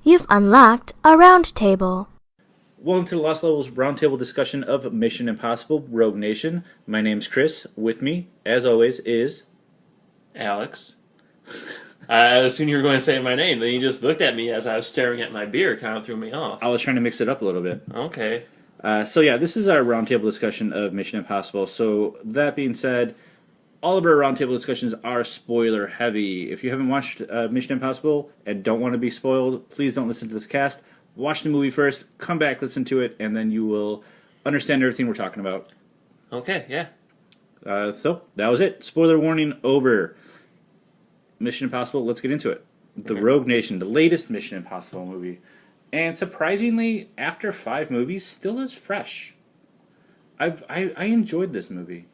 You've unlocked a Roundtable. Welcome to the Lost Levels Roundtable discussion of Mission Impossible Rogue Nation. My name's Chris. With me, as always, is... Alex. I assumed you were going to say my name, then you just looked at me as I was staring at my beer, kind of threw me off. I was trying to mix it up a little bit. Okay. This is our roundtable discussion of Mission Impossible. So, that being said, all of our roundtable discussions are spoiler heavy. If you haven't watched Mission Impossible and don't want to be spoiled, please don't listen to this cast. Watch the movie first, come back, listen to it, and then you will understand everything we're talking about. Okay, yeah. So, that was it. Spoiler warning over. Mission Impossible, let's get into it. The Rogue Nation, the latest Mission Impossible movie. And surprisingly, after 5 movies, still is fresh. I enjoyed this movie.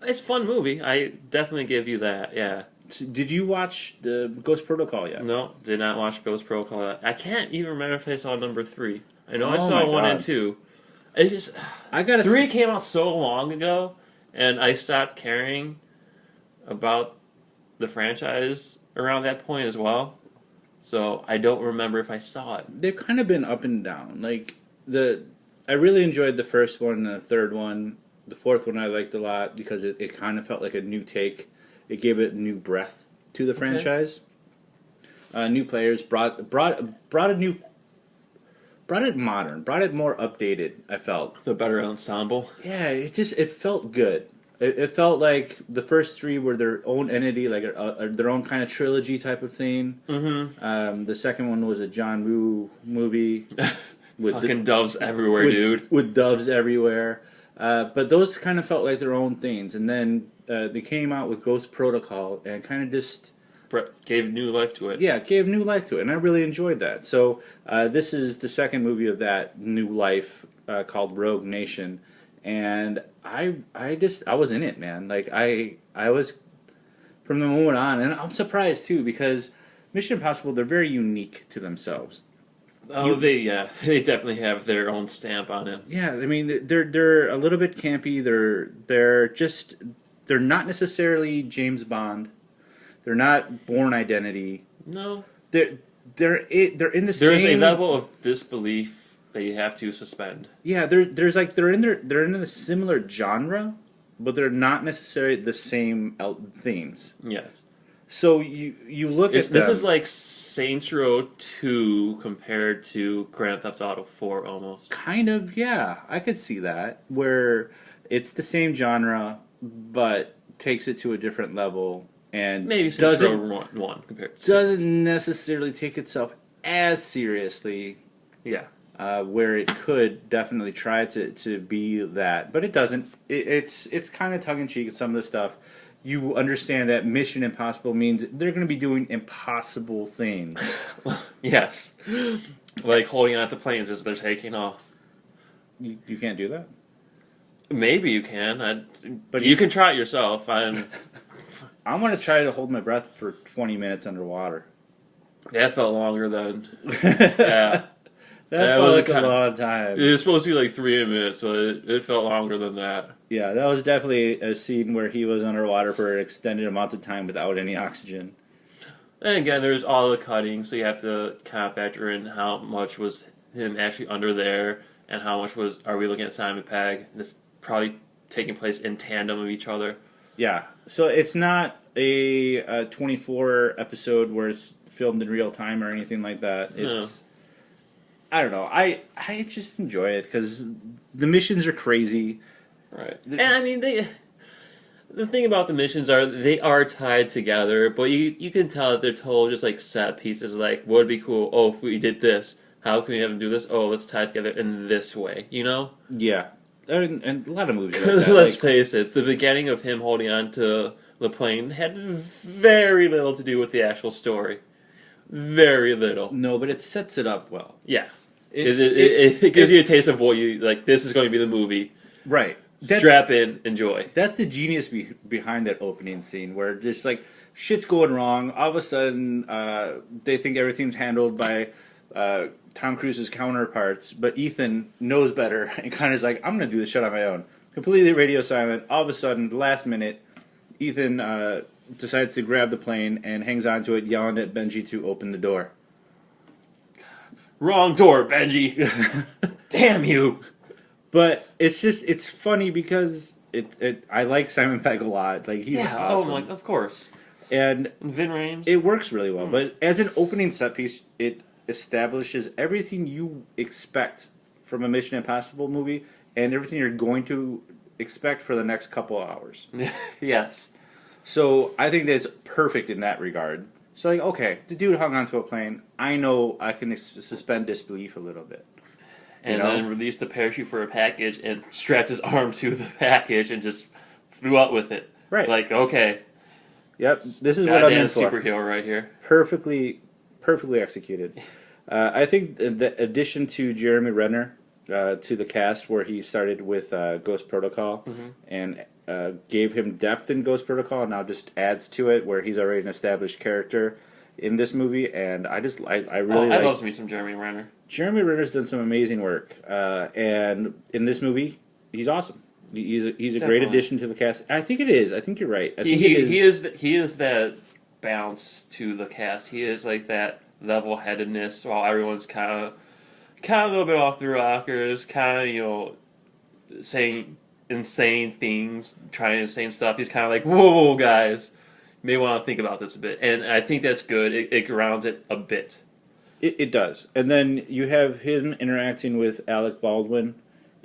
It's a fun movie. I definitely give you that, yeah. So, did you watch the Ghost Protocol yet? No, did not watch Ghost Protocol. I can't even remember if I saw number 3. I know I Oh saw my 1 and God. 2. It's just... I gotta 3 came out so long ago, and I stopped caring about the franchise around that point as well. So I don't remember if I saw it. They've kind of been up and down. I really enjoyed the first one and the third one. The fourth one I liked a lot because it kind of felt like a new take. It gave it new breath to the franchise. New players brought it modern, brought it more updated. I felt The better ensemble. yeah, it felt good. It felt like the first 3 were their own entity, like their own kind of trilogy type of thing. Mm-hmm. The second one was a John Woo movie with Fucking doves everywhere, dude. with doves everywhere. But those kind of felt like their own things, and then they came out with Ghost Protocol and kind of just Gave new life to it. yeah gave new life to it, and I really enjoyed that. So this is the second movie of that new life called Rogue Nation. And I was in it, man. Like I was from the moment on, and I'm surprised too because Mission Impossible, they're very unique to themselves. Oh, they definitely have their own stamp on it. Yeah, I mean they're a little bit campy. They're not necessarily James Bond. They're not Bourne Identity. No, They're in the same. there is a level of disbelief that you have to suspend. Yeah, they're in a similar genre, but they're not necessarily the same themes. Yes. So you look at them. This is like Saints Row 2 compared to Grand Theft Auto 4 almost. Kind of, yeah, I could see that where it's the same genre, but takes it to a different level and Maybe Saints Row 1 compared to doesn't necessarily take itself as seriously. Yeah. Where it could definitely try to be that, but it doesn't. It's kind of tongue in cheek. Some of the stuff you understand that Mission Impossible means they're going to be doing impossible things. Yes. Like holding on to planes as they're taking off. You can't do that. Maybe you can. But you can try it yourself. I'm going to try to hold my breath for 20 minutes underwater. That felt longer than. Yeah. That felt like a long time. It was supposed to be like 3 minutes, but it felt longer than that. Yeah, that was definitely a scene where he was underwater for an extended amount of time without any oxygen. And again, there's all the cutting, so you have to kind of factor in how much was him actually under there, and how much are we looking at Simon Pegg. This probably taking place in tandem of each other. Yeah, so it's not a 24 episode where it's filmed in real time or anything like that. It's I don't know. I just enjoy it because the missions are crazy. Right. And I mean, the thing about the missions they are tied together, but you can tell that they're told just like set pieces. Like, what would be cool? Oh, if we did this, how can we have them do this? Oh, let's tie it together in this way. You know? Yeah, and a lot of movies. Because like let's face it, the beginning of him holding on to the plane had very little to do with the actual story. Very little. No, but it sets it up well. Yeah. It gives you a taste of what you like. This is going to be the movie. Right. Strap in, enjoy. That's the genius behind that opening scene, where just like shit's going wrong. All of a sudden, they think everything's handled by Tom Cruise's counterparts, but Ethan knows better and kind of is like, I'm going to do this shit on my own. Completely radio silent. All of a sudden, the last minute, Ethan decides to grab the plane and hangs onto it, yelling at Benji to open the door. Wrong door, Benji. Damn you. But it's funny because I like Simon Pegg a lot. Like he's awesome. Oh my, of course. And Vin Rames. it works really well. But as an opening set piece, it establishes everything you expect from a Mission Impossible movie and everything you're going to expect for the next couple of hours. Yes. So I think that's perfect in that regard. So like, okay, the dude hung onto a plane. I know I can suspend disbelief a little bit. And then released the parachute for a package and strapped his arm to the package and just flew out with it. Right. Like, okay. Yep, this is what I'm in for. Superhero right here. Perfectly executed. I think the addition to Jeremy Renner to the cast, where he started with Ghost Protocol and gave him depth in Ghost Protocol, and now just adds to it, where he's already an established character in this movie, and I really I love me some Jeremy Renner. Jeremy Renner's done some amazing work, and in this movie, he's awesome. He's a great addition to the cast. I think it is. I think you're right. I think He is that bounce to the cast. He is like that level-headedness while everyone's kind of a little bit off the rockers, kind of saying insane things, trying insane stuff. He's kind of like, whoa, guys, you may want to think about this a bit, and I think that's good. It grounds it a bit. It does, and then you have him interacting with Alec Baldwin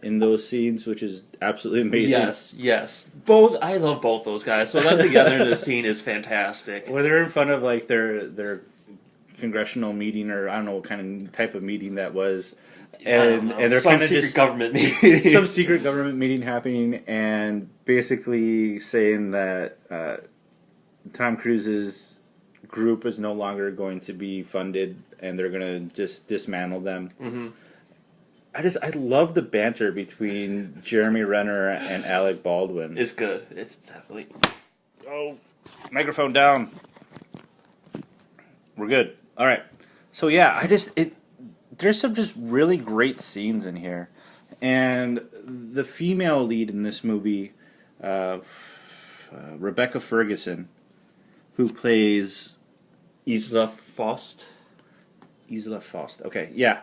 in those scenes, which is absolutely amazing. Yes. Both, I love both those guys. So them together in this scene is fantastic. Where they're in front of like their congressional meeting, or I don't know what kind of type of meeting that was, and they're kind of just government meeting, some secret government meeting happening, and basically saying that Tom Cruise's group is no longer going to be funded, and they're going to just dismantle them. Mm-hmm. I love the banter between Jeremy Renner and Alec Baldwin. It's good. It's definitely. Oh, microphone down. We're good. All right. So yeah, there's some just really great scenes in here, and the female lead in this movie, Rebecca Ferguson, who plays Isla Faust. Okay, yeah.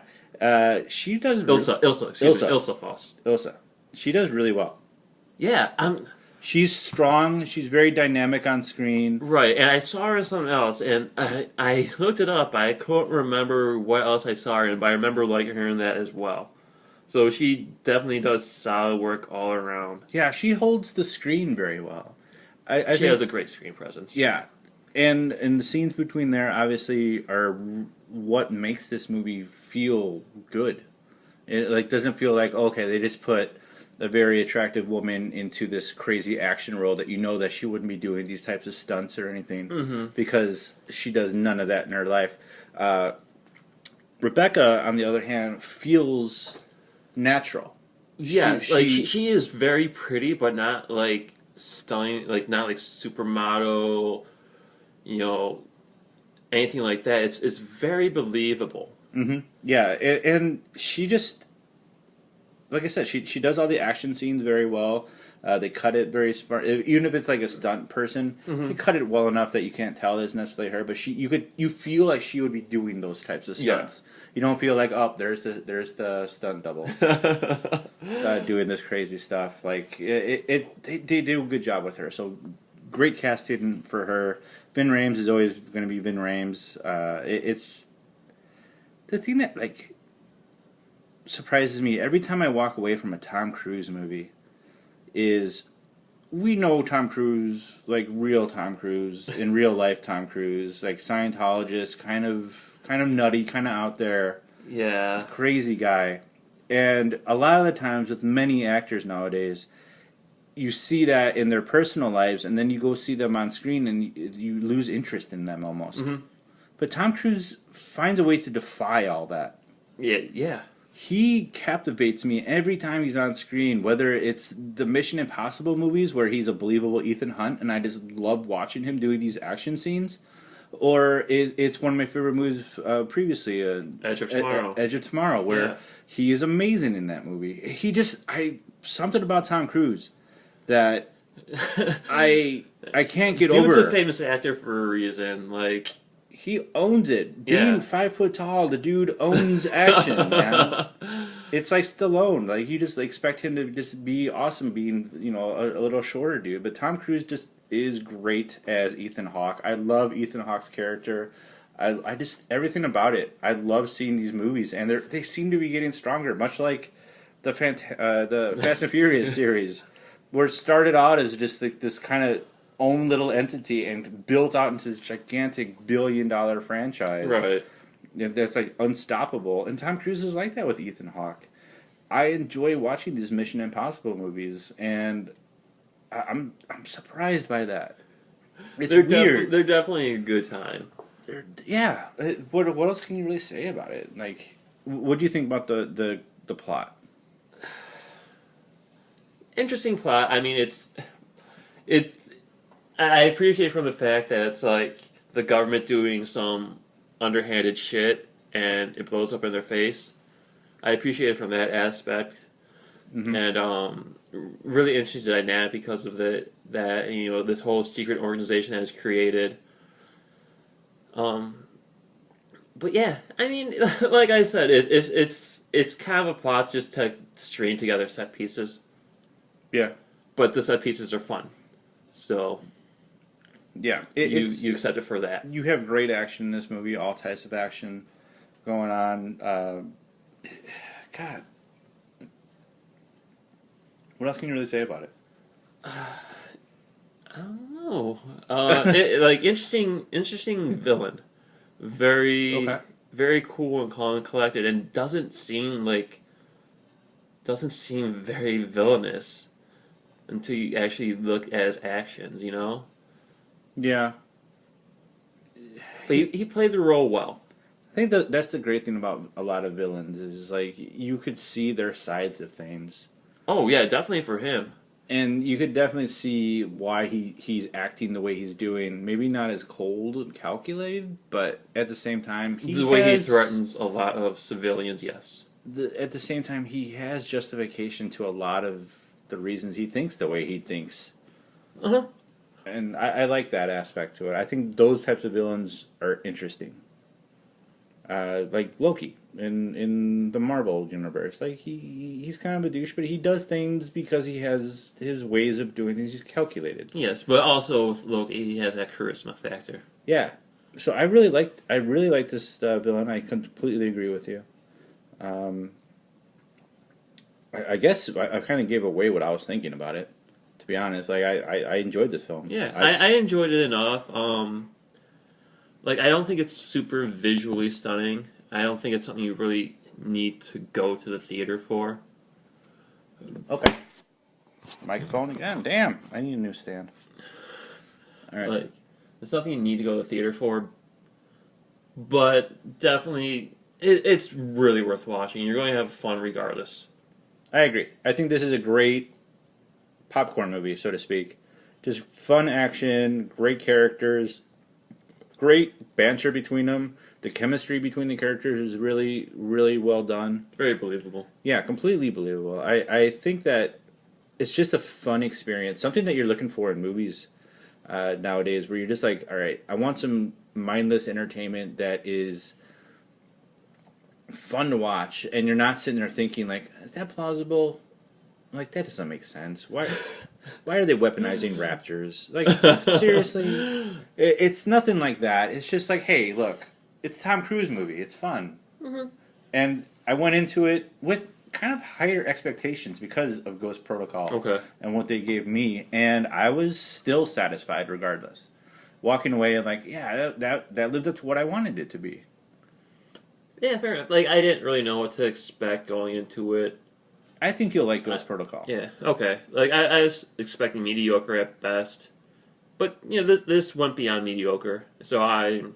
She does... Ilsa Faust. Ilsa. She does really well. Yeah, she's strong. She's very dynamic on screen. Right, and I saw her in something else, and I looked it up. I couldn't remember what else I saw her in, but I remember liking her in that as well. So she definitely does solid work all around. Yeah, she holds the screen very well. She has a great screen presence. Yeah, and the scenes between there obviously are what makes this movie feel good. It doesn't feel like, okay, they just put a very attractive woman into this crazy action role that you know that she wouldn't be doing these types of stunts or anything, because she does none of that in her life. Rebecca, on the other hand, feels natural. Yes, she is very pretty, but not like stunning, like not like supermodel, anything like that. It's very believable. Mm-hmm. Yeah, and she just, like I said, she does all the action scenes very well. They cut it very smart. Even if it's like a stunt person, they cut it well enough that you can't tell it's necessarily her. But you feel like she would be doing those types of stunts. Yeah. You don't feel like, oh, there's the stunt double doing this crazy stuff. Like they do a good job with her. So great casting for her. Vin Rames is always going to be Vin Rames. It's the thing that like surprises me every time I walk away from a Tom Cruise movie is we know Tom Cruise, like real Tom Cruise, in real life Tom Cruise, like Scientologist, kind of nutty, kind of out there, yeah, crazy guy. And a lot of the times with many actors nowadays, you see that in their personal lives, and then you go see them on screen, and you lose interest in them almost. Mm-hmm. But Tom Cruise finds a way to defy all that. Yeah. He captivates me every time he's on screen, whether it's the Mission Impossible movies where he's a believable Ethan Hunt, and I just love watching him doing these action scenes, or it's one of my favorite movies previously, Edge of Tomorrow. Edge of Tomorrow, where he is amazing in that movie. Something about Tom Cruise that I can't get over. Dude's a famous actor for a reason. Like he owns it. Yeah. Being 5 foot tall, the dude owns action, man. It's like Stallone. Like you just expect him to just be awesome, being a little shorter dude. But Tom Cruise just is great as Ethan Hawke. I love Ethan Hawke's character. I just everything about it. I love seeing these movies, and they seem to be getting stronger, much like the Fast and Furious series, where it started out as just like this kind of own little entity and built out into this gigantic billion-dollar franchise. Right. That's like unstoppable. And Tom Cruise is like that with Ethan Hawke. I enjoy watching these Mission Impossible movies, and I'm surprised by that. It's weird. They're definitely a good time. Yeah. What else can you really say about it? Like, what do you think about the plot? Interesting plot. I mean, I appreciate from the fact that it's like the government doing some underhanded shit and it blows up in their face. I appreciate it from that aspect, and really interesting dynamic because of that this whole secret organization has created. But yeah, I mean, like I said, it's kind of a plot just to string together set pieces. Yeah, but the set pieces are fun, so yeah, you accept it for that. You have great action in this movie, all types of action going on. God, what else can you really say about it? I don't know. Like interesting villain, very cool and calm and collected, and doesn't seem very villainous until you actually look at his actions, Yeah. But he played the role well. I think that's the great thing about a lot of villains is like you could see their sides of things. Oh yeah, definitely for him. And you could definitely see why he's acting the way he's doing. Maybe not as cold and calculated, but at the same time, he threatens a lot of civilians. Yes. At the same time, he has justification to a lot of the reasons he thinks the way he thinks. Uh-huh. And I like that aspect to it. I think those types of villains are interesting. Like Loki in the Marvel universe. Like he's kind of a douche, but he does things because he has his ways of doing things. He's calculated. Yes, but also with Loki, he has that charisma factor. Yeah. So I really like this villain. I completely agree with you. I guess I kind of gave away what I was thinking about it. To be honest, like I enjoyed this film. Yeah, I enjoyed it enough. Like I don't think it's super visually stunning. I don't think it's something you really need to go to the theater for. Okay. Microphone again. Damn, I need a new stand. All right. Like it's something you need to go to the theater for, but definitely it's really worth watching. You're going to have fun regardless. I agree. I think this is a great popcorn movie, so to speak. Just fun action, great characters, great banter between them. The chemistry between the characters is really, really well done. Very believable. Yeah, completely believable. I think that it's just a fun experience, something that you're looking for in movies nowadays, where you're just like, all right, I want some mindless entertainment that is fun to watch, and you're not sitting there thinking like, is that plausible? Like, that doesn't make sense. Why are they weaponizing raptors? Like, seriously? It's nothing like that. It's just like, hey, look, it's a Tom Cruise movie. It's fun. Mm-hmm. And I went into it with kind of higher expectations because of Ghost Protocol and what they gave me, and I was still satisfied regardless. Walking away and like, yeah, that lived up to what I wanted it to be. Yeah, fair enough. Like, I didn't really know what to expect going into it. I think you'll like Ghost Protocol. Yeah, okay. Like, I was expecting mediocre at best. But, this went beyond mediocre. So I'm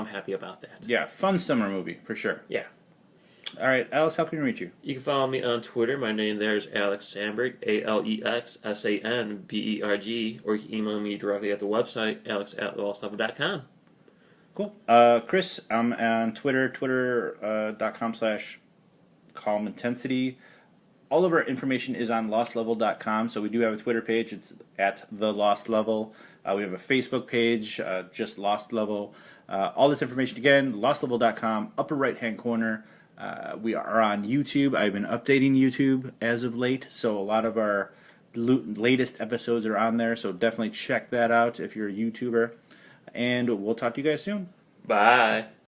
happy about that. Yeah, fun summer movie, for sure. Yeah. All right, Alex, how can we reach you? You can follow me on Twitter. My name there is Alex Sandberg, AlexSanberg, or you can email me directly at the website, alex@lostlevel.com. Cool. Chris, I'm on Twitter, twitter.com/calmintensity. All of our information is on lostlevel.com, so we do have a Twitter page. It's at The Lost Level. We have a Facebook page, just Lost Level. All this information again, lostlevel.com, upper right-hand corner. We are on YouTube. I've been updating YouTube as of late, so a lot of our latest episodes are on there, so definitely check that out if you're a YouTuber. And we'll talk to you guys soon. Bye.